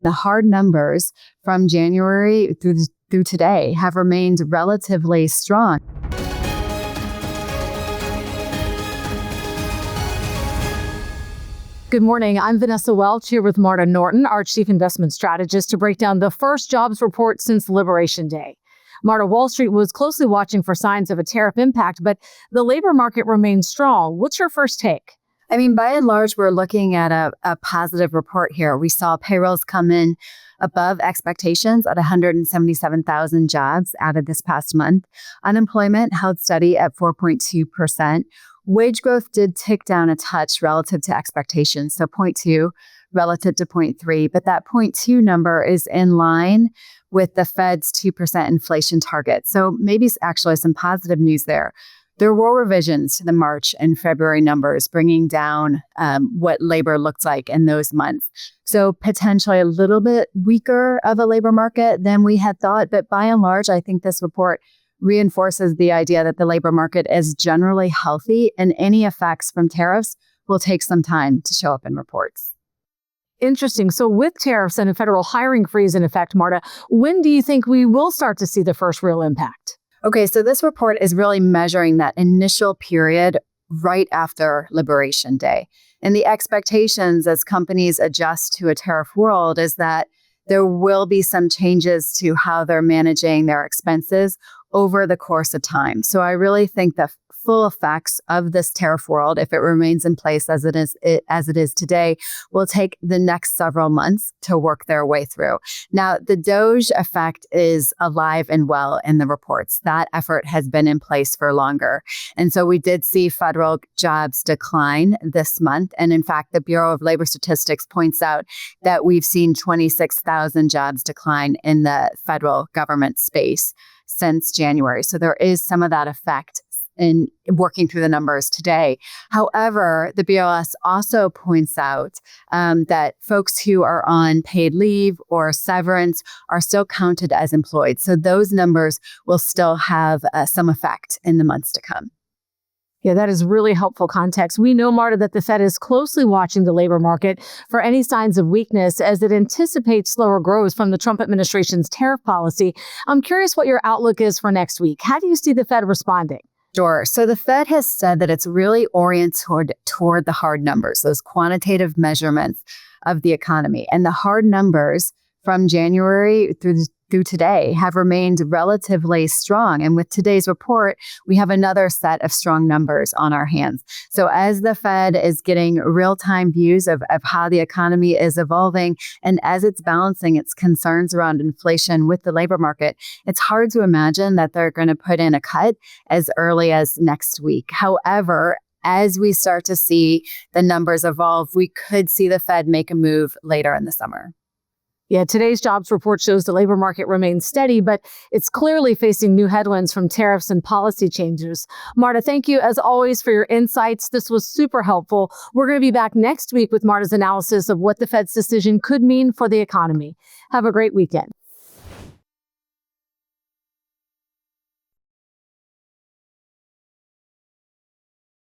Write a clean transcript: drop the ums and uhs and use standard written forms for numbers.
The hard numbers from January through today have remained relatively strong. Good morning. I'm Vanessa Welch here with Marta Norton, our chief investment strategist, to break down the first jobs report since Liberation Day. Marta, Wall Street was closely watching for signs of a tariff impact, but the labor market remains strong. What's your first take? I mean, by and large, we're looking at a positive report here. We saw payrolls come in above expectations at 177,000 jobs added this past month. Unemployment held steady at 4.2%. Wage growth did tick down a touch relative to expectations, so 0.2 relative to 0.3, but that 0.2 number is in line with the Fed's 2% inflation target. So maybe actually some positive news there. There were revisions to the March and February numbers, bringing down what labor looked like in those months. So potentially a little bit weaker of a labor market than we had thought, but by and large, I think this report reinforces the idea that the labor market is generally healthy and any effects from tariffs will take some time to show up in reports. Interesting. So with tariffs and a federal hiring freeze in effect, Marta, when do you think we will start to see the first real impact? Okay, so this report is really measuring that initial period right after Liberation Day. And the expectations as companies adjust to a tariff world is that there will be some changes to how they're managing their expenses over the course of time. So I really think the full effects of this tariff world, if it remains in place as it is today, will take the next several months to work their way through. Now, the DOGE effect is alive and well in the reports. That effort has been in place for longer. And so we did see federal jobs decline this month. And in fact, the Bureau of Labor Statistics points out that we've seen 26,000 jobs decline in the federal government space since January. So there is some of that effect in working through the numbers today. However, the BLS also points out that folks who are on paid leave or severance are still counted as employed. So those numbers will still have some effect in the months to come. Yeah, that is really helpful context. We know, Marta, that the Fed is closely watching the labor market for any signs of weakness as it anticipates slower growth from the Trump administration's tariff policy. I'm curious what your outlook is for next week. How do you see the Fed responding? Sure. So the Fed has said that it's really oriented toward the hard numbers, those quantitative measurements of the economy. And the hard numbers from January through today have remained relatively strong. And with today's report, we have another set of strong numbers on our hands. So as the Fed is getting real-time views of how the economy is evolving, and as it's balancing its concerns around inflation with the labor market, it's hard to imagine that they're going to put in a cut as early as next week. However, as we start to see the numbers evolve, we could see the Fed make a move later in the summer. Yeah, today's jobs report shows the labor market remains steady, but it's clearly facing new headwinds from tariffs and policy changes. Marta, thank you as always for your insights. This was super helpful. We're going to be back next week with Marta's analysis of what the Fed's decision could mean for the economy. Have a great weekend.